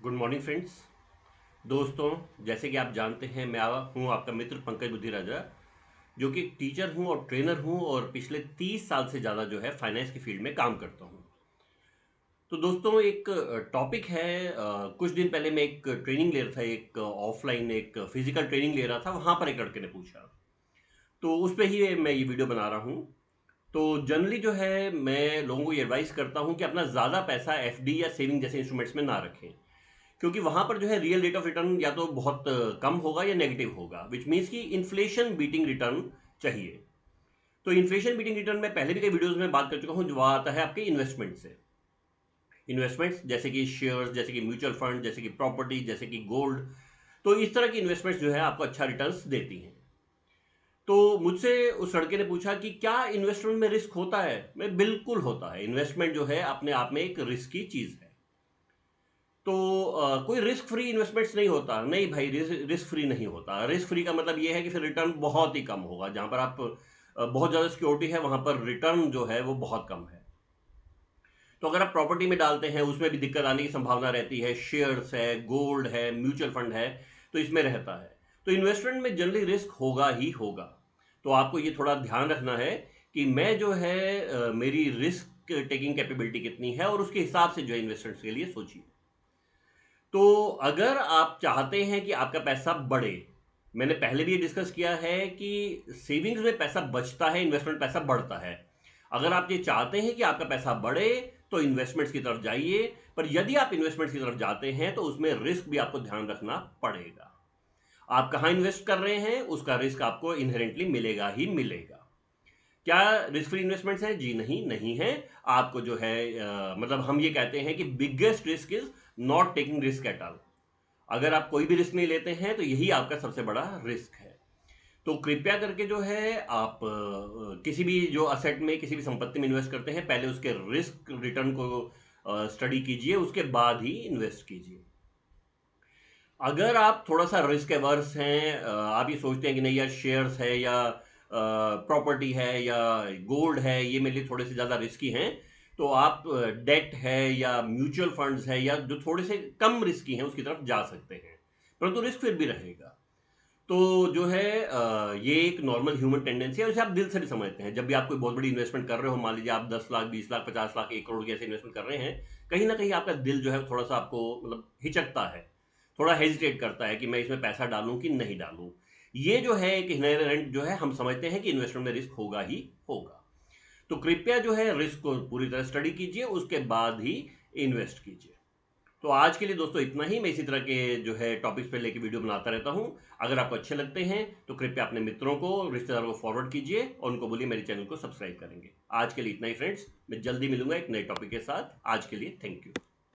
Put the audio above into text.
Good morning friends. दोस्तों, जैसे कि आप जानते हैं मैं हूँ आपका मित्र पंकज बुद्धिराजा, जो कि एक टीचर हूँ और ट्रेनर हूँ और पिछले 30 साल से ज़्यादा जो है फाइनेंस की फील्ड में काम करता हूँ। तो दोस्तों, एक टॉपिक है। कुछ दिन पहले मैं एक ट्रेनिंग ले रहा था, एक ऑफलाइन एक फिजिकल ट्रेनिंग ले रहा था। वहाँ पर एक लड़के ने पूछा, तो उस पर ही मैं ये वीडियो बना रहा हूँ। तो जनरली जो है मैं लोगों को ये एडवाइस करता हूँ कि अपना ज़्यादा पैसा एफडी या सेविंग जैसे इंस्ट्रूमेंट्स में ना रखें, क्योंकि वहां पर जो है रियल रेट ऑफ रिटर्न या तो बहुत कम होगा या नेगेटिव होगा, विच मीन्स कि इन्फ्लेशन बीटिंग रिटर्न चाहिए। तो इन्फ्लेशन बीटिंग रिटर्न में पहले भी कई वीडियोस में बात कर चुका हूं, जो आता है आपके इन्वेस्टमेंट से। इन्वेस्टमेंट्स जैसे कि शेयर्स, जैसे कि म्यूचुअल फंड, जैसे कि प्रॉपर्टी, जैसे कि गोल्ड। तो इस तरह की इन्वेस्टमेंट्स जो है आपको अच्छा रिटर्न्स देती हैं। तो मुझसे उस लड़के ने पूछा कि क्या इन्वेस्टमेंट में रिस्क होता है। मैं बिल्कुल होता है। इन्वेस्टमेंट जो है अपने आप में एक रिस्की चीज है। तो कोई रिस्क फ्री इन्वेस्टमेंट्स नहीं होता। नहीं भाई, रिस्क फ्री नहीं होता। रिस्क फ्री का मतलब ये है कि फिर रिटर्न बहुत ही कम होगा। जहां पर आप बहुत ज़्यादा सिक्योरिटी है, वहां पर रिटर्न जो है वो बहुत कम है। तो अगर आप प्रॉपर्टी में डालते हैं, उसमें भी दिक्कत आने की संभावना रहती है। शेयर्स है, गोल्ड है, म्यूचुअल फंड है, तो इसमें रहता है। तो इन्वेस्टमेंट में जनरली रिस्क होगा ही होगा। तो आपको ये थोड़ा ध्यान रखना है कि मैं जो है मेरी रिस्क टेकिंग कैपेबिलिटी कितनी है, और उसके हिसाब से जो है इन्वेस्टमेंट्स के लिए सोचिए। तो अगर आप चाहते हैं कि आपका पैसा बढ़े, मैंने पहले भी ये डिस्कस किया है कि सेविंग्स में पैसा बचता है, इन्वेस्टमेंट पैसा बढ़ता है। अगर आप ये चाहते हैं कि आपका पैसा बढ़े, तो इन्वेस्टमेंट्स की तरफ जाइए। पर यदि आप इन्वेस्टमेंट्स की तरफ जाते हैं तो उसमें रिस्क भी आपको ध्यान रखना पड़ेगा। आप कहाँ इन्वेस्ट कर रहे हैं, उसका रिस्क आपको इनहेरेंटली मिलेगा ही मिलेगा। क्या रिस्क फ्री इन्वेस्टमेंट्स है? जी नहीं, नहीं है। आपको जो है मतलब हम ये कहते हैं कि biggest risk is not taking risk at all. अगर आप कोई भी रिस्क नहीं लेते हैं तो यही आपका सबसे बड़ा रिस्क है। तो कृपया करके जो है आप किसी भी जो असेट में, किसी भी संपत्ति में इन्वेस्ट करते हैं, पहले उसके रिस्क रिटर्न को स्टडी कीजिए, उसके बाद ही इन्वेस्ट कीजिए। अगर आप थोड़ा सा रिस्क एवर्स हैं, आप ये सोचते हैं कि नहीं यार, शेयर्स है या प्रॉपर्टी है या गोल्ड है, ये मेरे लिए थोड़े से ज़्यादा रिस्की हैं, तो आप डेट है या म्यूचुअल फंड्स है या जो थोड़े से कम रिस्की हैं उसकी तरफ जा सकते हैं। परंतु रिस्क फिर भी रहेगा। तो जो है ये एक नॉर्मल ह्यूमन टेंडेंसी है, उसे आप दिल से भी समझते हैं। जब भी आप कोई बहुत बड़ी इन्वेस्टमेंट कर रहे हो, मान लीजिए आप 10 लाख, 20 लाख, 50 लाख, 1 करोड़ की ऐसे इन्वेस्टमेंट कर रहे हैं, कहीं ना कहीं आपका दिल जो है थोड़ा सा आपको मतलब हिचकता है, थोड़ा हेजिटेट करता है कि मैं इसमें पैसा डालूं कि नहीं डालूं। ये जो है एक इनहेरेंट जो है, हम समझते हैं कि इन्वेस्टमेंट में रिस्क होगा ही होगा। तो कृपया जो है रिस्क को पूरी तरह स्टडी कीजिए, उसके बाद ही इन्वेस्ट कीजिए। तो आज के लिए दोस्तों इतना ही। मैं इसी तरह के जो है टॉपिक्स पे लेके वीडियो बनाता रहता हूं। अगर आपको अच्छे लगते हैं तो कृपया अपने मित्रों को, रिश्तेदारों को फॉरवर्ड कीजिए और उनको बोलिए मेरे चैनल को सब्सक्राइब करेंगे। आज के लिए इतना ही फ्रेंड्स, मैं जल्दी मिलूंगा एक नए टॉपिक के साथ। आज के लिए थैंक यू।